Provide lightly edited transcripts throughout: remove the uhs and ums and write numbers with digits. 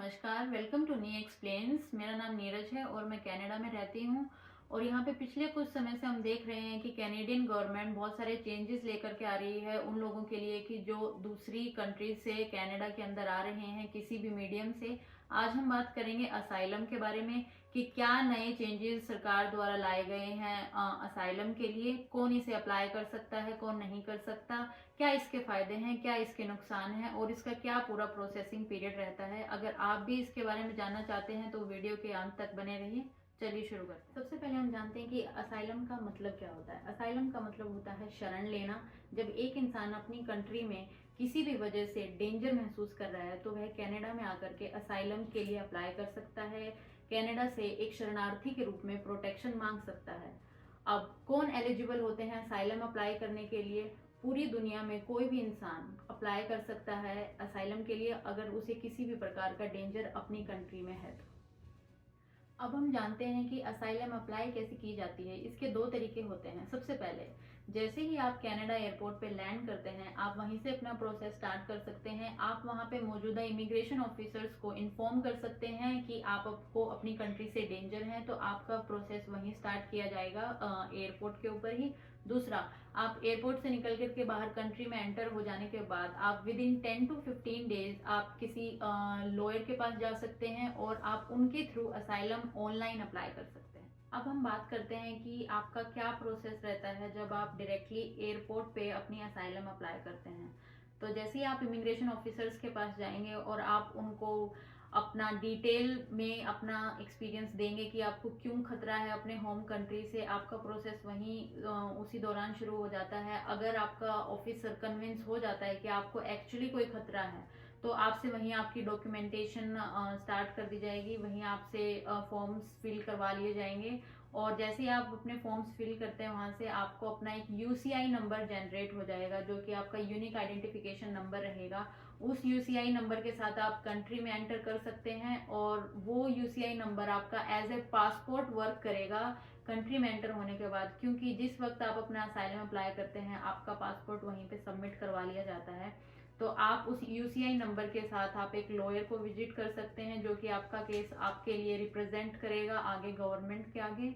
नमस्कार, welcome to knee explains. मेरा नाम नीरज है और मैं कनाडा में रहती हूँ। और यहाँ पे पिछले कुछ समय से हम देख रहे हैं कि कैनेडियन गवर्नमेंट बहुत सारे चेंजेस लेकर के आ रही है उन लोगों के लिए कि जो दूसरी कंट्रीज से कनाडा के अंदर आ रहे हैं किसी भी मीडियम से। आज हम बात करेंगे असाइलम के बारे में कि क्या नए चेंजेस सरकार द्वारा लाए गए हैं असाइलम के लिए, कौन इसे अप्लाई कर सकता है, कौन नहीं कर सकता, क्या इसके फायदे हैं, क्या इसके नुकसान हैं और इसका क्या पूरा प्रोसेसिंग पीरियड रहता है। अगर आप भी इसके बारे में जानना चाहते हैं तो वीडियो के अंत तक बने रहिए। चलिए शुरू करते हैं। सबसे पहले हम जानते हैं कि असाइलम का मतलब क्या होता है। असाइलम का मतलब होता है शरण लेना। जब एक इंसान अपनी कंट्री में किसी भी वजह से डेंजर महसूस कर रहा है तो वह कनाडा में आकर के असाइलम के लिए अप्लाई कर सकता है। कनाडा से एक शरणार्थी के रूप में प्रोटेक्शन मांग सकता है। अब कौन एलिजिबल होते हैं असाइलम अप्लाई करने के लिए? पूरी दुनिया में कोई भी इंसान अप्लाई कर सकता है असाइलम के लिए अगर उसे किसी भी प्रकार का डेंजर अपनी कंट्री में है तो। अब हम जानते हैं कि असाइलम अप्लाई कैसे की जाती है। इसके दो तरीके होते हैं। सबसे पहले जैसे ही आप कनाडा एयरपोर्ट पे लैंड करते हैं आप वहीं से अपना प्रोसेस स्टार्ट कर सकते हैं। आप वहां पे मौजूदा इमिग्रेशन ऑफिसर्स को इन्फॉर्म कर सकते हैं कि आपको अपनी कंट्री से डेंजर है, तो आपका प्रोसेस वहीं स्टार्ट किया जाएगा एयरपोर्ट के ऊपर ही। दूसरा, आप एयरपोर्ट से निकल कर के बाहर कंट्री में एंटर हो जाने के बाद आप विद इन 10 to 15 डेज आप किसी लॉयर के पास जा सकते हैं और आप उनके थ्रू असाइलम ऑनलाइन अप्लाई कर सकते हैं। अब हम बात करते हैं कि आपका क्या प्रोसेस रहता है जब आप डायरेक्टली एयरपोर्ट पे अपनी असाइलम अप्लाई करते हैं। तो जैसे ही आप इमिग्रेशन ऑफिसर्स के पास जाएंगे और आप उनको अपना डिटेल में अपना एक्सपीरियंस देंगे कि आपको क्यों खतरा है अपने होम कंट्री से, आपका प्रोसेस वहीं उसी दौरान शुरू हो जाता है। अगर आपका ऑफिसर कन्विंस हो जाता है कि आपको एक्चुअली कोई खतरा है तो आपसे वहीं आपकी डॉक्यूमेंटेशन स्टार्ट कर दी जाएगी, वहीं आपसे फॉर्म्स फिल करवा लिए जाएंगे। और जैसे ही आप अपने फॉर्म्स फिल करते हैं वहां से आपको अपना एक यूसीआई नंबर जनरेट हो जाएगा जो कि आपका यूनिक आइडेंटिफिकेशन नंबर रहेगा। उस यूसीआई नंबर के साथ आप कंट्री में एंटर कर सकते हैं और वो यूसीआई नंबर आपका एज ए पासपोर्ट वर्क करेगा कंट्री में एंटर होने के बाद, क्योंकि जिस वक्त आप अपना असाइलम अप्लाई करते हैं आपका पासपोर्ट वहीं पे सबमिट करवा लिया जाता है। तो आप उस यूसीआई नंबर के साथ आप एक लॉयर को विजिट कर सकते हैं जो कि आपका केस आपके लिए रिप्रेजेंट करेगा आगे गवर्नमेंट के आगे।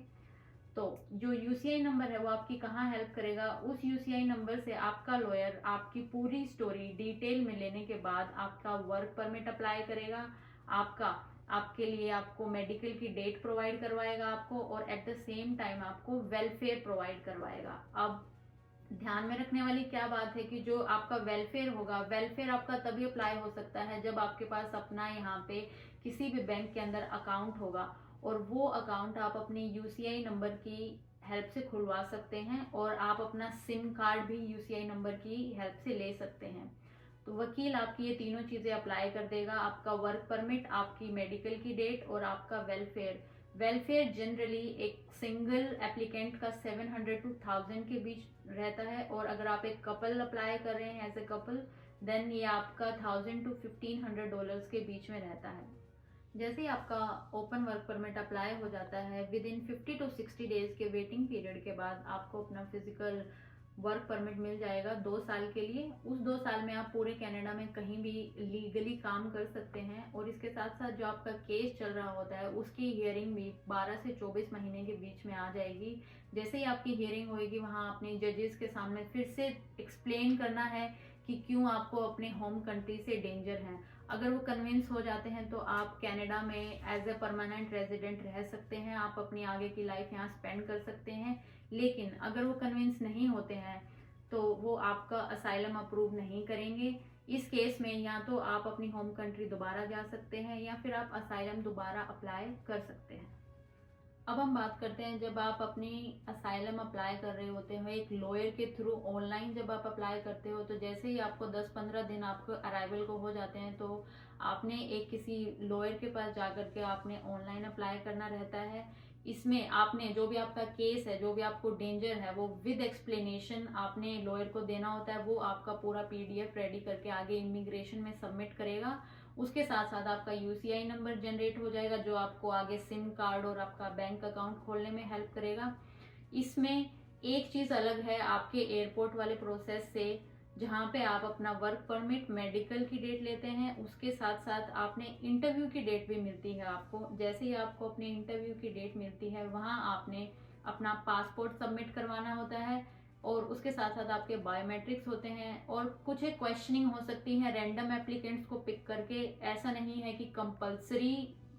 तो जो यूसीआई नंबर है वो आपकी कहाँ हेल्प करेगा, उस यूसीआई नंबर से आपका लॉयर आपकी पूरी स्टोरी डिटेल में लेने के बाद आपका वर्क परमिट अप्लाई करेगा, आपका आपके लिए आपको मेडिकल की डेट प्रोवाइड करवाएगा आपको, और एट द सेम टाइम आपको वेलफेयर प्रोवाइड करवाएगा। अब ध्यान में रखने वाली क्या बात है कि जो आपका वेलफेयर होगा, वेलफेयर आपका तभी अप्लाई हो सकता है जब आपके पास अपना यहाँ पे किसी भी बैंक के अंदर अकाउंट होगा और वो अकाउंट आप अपने यूसीआई नंबर की हेल्प से खुलवा सकते हैं और आप अपना सिम कार्ड भी यूसीआई नंबर की हेल्प से ले सकते हैं। तो वकील आपकी ये तीनों चीजें अप्लाई कर देगा, आपका वर्क परमिट, आपकी मेडिकल की डेट और आपका वेलफेयर। वेलफेयर जनरली एक सिंगल एप्लीकेंट का 700 to 1000 के बीच रहता है और अगर आप एक कपल अप्लाई कर रहे हैं एज ए कपल देन ये आपका 1000 to $1500 के बीच में रहता है। जैसे ही आपका ओपन वर्क परमिट अप्लाई हो जाता है विद इन 50 to 60 डेज के वेटिंग पीरियड के बाद आपको अपना फिजिकल वर्क परमिट मिल जाएगा 2 साल के लिए। उस 2 साल में आप पूरे कनाडा में कहीं भी लीगली काम कर सकते हैं और इसके साथ साथ जो आपका केस चल रहा होता है उसकी हियरिंग भी 12 से 24 महीने के बीच में आ जाएगी। जैसे ही आपकी हियरिंग होगी वहां अपने जजेस के सामने फिर से एक्सप्लेन करना है कि क्यों आपको अपने होम कंट्री से डेंजर है। अगर वो कन्विंस हो जाते हैं तो आप कनाडा में एज ए परमानेंट रेजिडेंट रह सकते हैं, आप अपनी आगे की लाइफ यहाँ स्पेंड कर सकते हैं। लेकिन अगर वो कन्विंस नहीं होते हैं तो वो आपका असाइलम अप्रूव नहीं करेंगे। इस केस में या तो आप अपनी होम कंट्री दोबारा जा सकते हैं या फिर आप असाइलम दोबारा अप्लाई कर सकते हैं। अब हम बात करते हैं जब आप अपनी असाइलम अप्लाई कर रहे होते हो एक लॉयर के थ्रू ऑनलाइन जब आप अप्लाई करते हो तो जैसे ही आपको 10-15 दिन आपको अराइवल को हो जाते हैं तो आपने एक किसी लॉयर के पास जाकर के आपने ऑनलाइन अप्लाई करना रहता है। इसमें आपने जो भी आपका केस है, जो भी आपको डेंजर है, वो विद एक्सप्लेनेशन आपने लॉयर को देना होता है। वो आपका पूरा पीडीएफ रेडी करके आगे इमिग्रेशन में सबमिट करेगा। उसके साथ साथ आपका यूसीआई नंबर जनरेट हो जाएगा जो आपको आगे सिम कार्ड और आपका बैंक अकाउंट खोलने में हेल्प करेगा। इसमें एक चीज अलग है आपके एयरपोर्ट वाले प्रोसेस से जहाँ पे आप अपना वर्क परमिट, मेडिकल की डेट लेते हैं, उसके साथ साथ आपने इंटरव्यू की डेट भी मिलती है आपको। जैसे ही आपको अपने इंटरव्यू की डेट मिलती है, वहाँ आपने अपना पासपोर्ट सबमिट करवाना होता है और उसके साथ साथ आपके बायोमेट्रिक्स होते हैं और कुछ एक क्वेश्चनिंग हो सकती है रैंडम एप्लीकेंट्स को पिक करके। ऐसा नहीं है कि कंपलसरी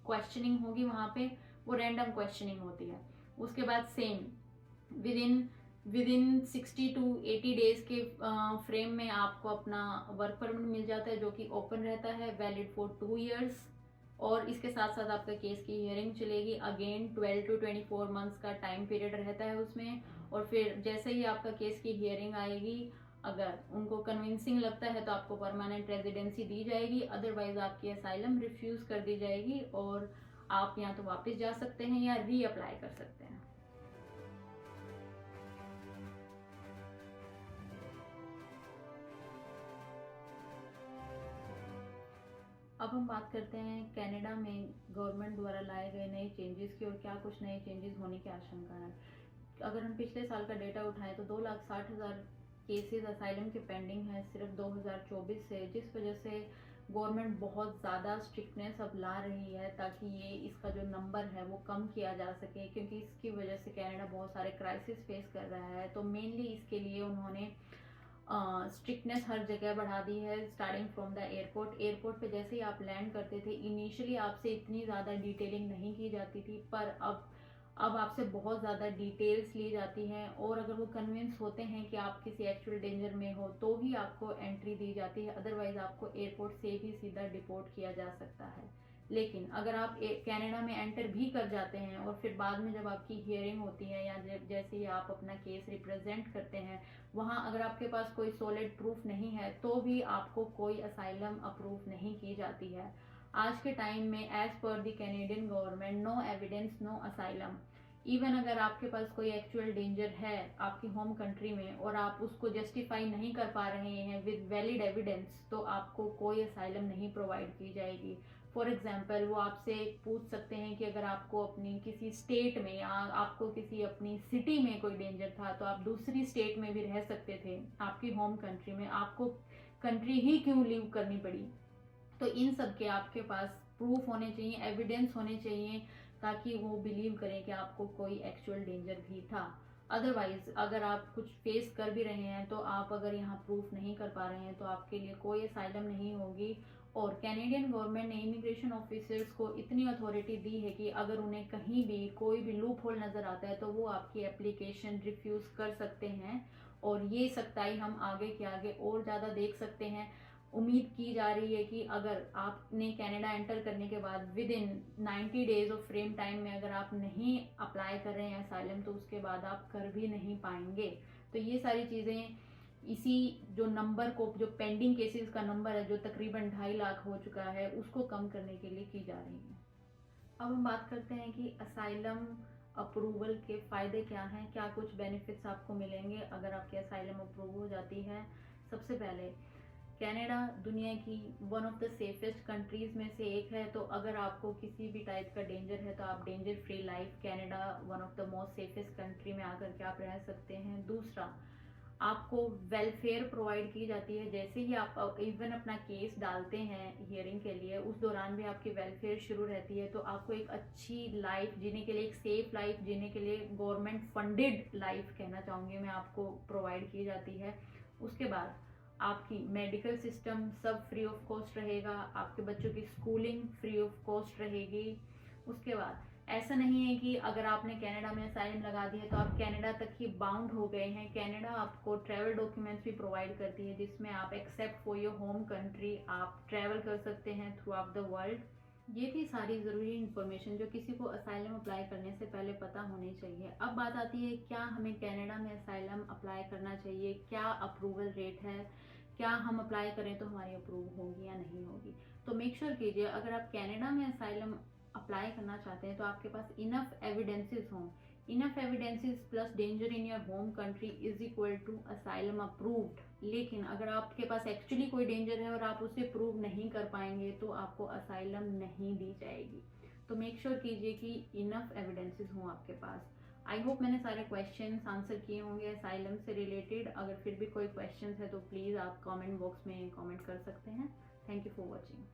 क्वेश्चनिंग होगी वहाँ पे, वो रैंडम क्वेश्चनिंग होती है। उसके बाद same with in with in 60 to 80 days के फ्रेम में आपको अपना वर्क परमिट मिल जाता है, जो कि ओपन रहता है, वैलिड फॉर 2 years। और इसके साथ साथ आपका केस की हियरिंग चलेगी, अगेन 12 to 24 months का टाइम पीरियड रहता है उसमें। और फिर जैसे ही आपका केस की हियरिंग आएगी, अगर उनको कन्विंसिंग लगता है तो आपको परमानेंट रेजिडेंसी दी जाएगी, अदरवाइज आपकी असाइलम रिफ्यूज कर दी जाएगी और आप या तो वापस जा सकते हैं या री अप्लाई कर सकते हैं। अब हम बात करते हैं कनाडा में गवर्नमेंट द्वारा लाए गए नए चेंजेस की और क्या कुछ नए चेंजेस होने की आशंका है। अगर हम पिछले साल का डेटा उठाएं तो 2,60,000 केसेस असाइलम के पेंडिंग है सिर्फ 2024 से, जिस वजह से गवर्नमेंट बहुत ज़्यादा स्ट्रिक्टनेस अब ला रही है ताकि ये इसका जो नंबर है वो कम किया जा सके, क्योंकि इसकी वजह से कनाडा बहुत सारे क्राइसिस फेस कर रहा है। तो मेनली इसके लिए उन्होंने स्ट्रिक्टनेस हर जगह बढ़ा दी है, starting from the airport. Airport पे जैसे ही आप लैंड करते थे, इनिशियली आपसे इतनी ज़्यादा डिटेलिंग नहीं की जाती थी, पर अब आपसे बहुत ज़्यादा डिटेल्स ली जाती हैं और अगर वो कन्विंस होते हैं कि आप किसी एक्चुअल डेंजर में हो तो ही आपको एंट्री दी जाती है, अदरवाइज आपको एयरपोर्ट से भी सीधा डिपोर्ट किया जा सकता है। लेकिन अगर आप कनाडा में एंटर भी कर जाते हैं और फिर बाद में जब आपकी हियरिंग होती है या जैसे ही आप अपना केस रिप्रेजेंट करते हैं, वहाँ अगर आपके पास कोई सॉलिड प्रूफ नहीं है तो भी आपको कोई असाइलम अप्रूव नहीं की जाती है। आज के टाइम में as per the Canadian government, no evidence no asylum. Even अगर आपके पास कोई एक्चुअल डेंजर है आपकी होम कंट्री में और आप उसको जस्टिफाई नहीं कर पा रहे हैं विद वैलिड एविडेंस, तो आपको कोई असाइलम नहीं प्रोवाइड की जाएगी। फॉर एग्जाम्पल, वो आपसे पूछ सकते हैं कि अगर आपको अपनी किसी स्टेट में या आपको किसी अपनी सिटी में कोई डेंजर था तो आप दूसरी स्टेट में भी रह सकते थे, आपकी होम कंट्री में आपको कंट्री ही क्यों लीव करनी पड़ी। तो इन सब के आपके पास प्रूफ होने चाहिए, एविडेंस होने चाहिए, ताकि वो बिलीव करें कि आपको कोई एक्चुअल डेंजर भी था। अदरवाइज अगर आप कुछ फेस कर भी रहे हैं तो आप अगर यहाँ प्रूफ नहीं कर पा रहे हैं तो आपके लिए कोई असाइलम नहीं होगी। और कैनेडियन गवर्नमेंट ने इमिग्रेशन ऑफिसर्स को इतनी अथॉरिटी दी है कि अगर उन्हें कहीं भी कोई भी लूप होल नज़र आता है तो वो आपकी एप्लीकेशन रिफ्यूज़ कर सकते हैं। और ये सख्ताई हम आगे के आगे और ज़्यादा देख सकते हैं। उम्मीद की जा रही है कि अगर आपने कनाडा एंटर करने के बाद with in 90 days of frame time में अगर आप नहीं अप्लाई कर रहे हैं असाइलम, तो उसके बाद आप कर भी नहीं पाएंगे। तो ये सारी चीज़ें इसी जो नंबर को, जो पेंडिंग केसेस का नंबर है जो तकरीबन 2.5 लाख हो चुका है, उसको कम करने के लिए की जा रही है। अब हम बात करते हैं कि असाइलम अप्रूवल के फ़ायदे क्या हैं, क्या कुछ बेनिफिट्स आपको मिलेंगे अगर आपकी असाइलम अप्रूव हो जाती है। सबसे पहले, कनाडा दुनिया की one of the safest countries में से एक है, तो अगर आपको किसी भी टाइप का डेंजर है तो आप danger free life, Canada one of the most safest country में आकर के आप रह सकते हैं। दूसरा, आपको वेलफेयर प्रोवाइड की जाती है। जैसे ही आप इवन अपना केस डालते हैं हियरिंग के लिए, उस दौरान भी आपकी वेलफेयर शुरू रहती है। तो आपको एक अच्छी लाइफ जीने के लिए, एक सेफ लाइफ जीने के लिए, गवर्नमेंट फंडेड लाइफ कहना चाहूँगी मैं, आपको प्रोवाइड की जाती है। उसके बाद आपकी मेडिकल सिस्टम सब फ्री ऑफ कॉस्ट रहेगा, आपके बच्चों की स्कूलिंग फ्री ऑफ कॉस्ट रहेगी। उसके बाद ऐसा नहीं है कि अगर आपने कनाडा में असाइलम लगा दी है तो आप कनाडा तक ही बाउंड हो गए हैं। कनाडा आपको ट्रैवल डॉक्यूमेंट्स भी प्रोवाइड करती है, जिसमें आप except for your home country आप ट्रैवल कर सकते हैं थ्रू आउट द वर्ल्ड। ये थी सारी ज़रूरी इन्फॉर्मेशन जो किसी को असाइलम अप्लाई करने से पहले पता होनी चाहिए। अब बात आती है, क्या हमें कनाडा में असाइलम अप्लाई करना चाहिए, क्या अप्रूवल रेट है, क्या हम अप्लाई करें तो हमारी अप्रूव होगी या नहीं होगी। तो मेक श्योर कीजिए, अगर आप कनाडा में असाइलम अप्लाई करना चाहते हैं तो आपके पास इनफ एविडेंसेस हों। Enough evidences plus danger in your home country is equal to asylum approved. लेकिन अगर आपके पास एक्चुअली कोई डेंजर है और आप उसे प्रूव नहीं कर पाएंगे तो आपको असाइलम नहीं दी जाएगी। तो मेक श्योर कीजिए कि इनफ एविडेंसेस हों आपके पास। आई होप मैंने सारे क्वेश्चंस आंसर किए होंगे असाइलम से रिलेटेड। अगर फिर भी कोई क्वेश्चंस है तो प्लीज़ आप कमेंट बॉक्स में कमेंट कर सकते हैं। Thank you for watching.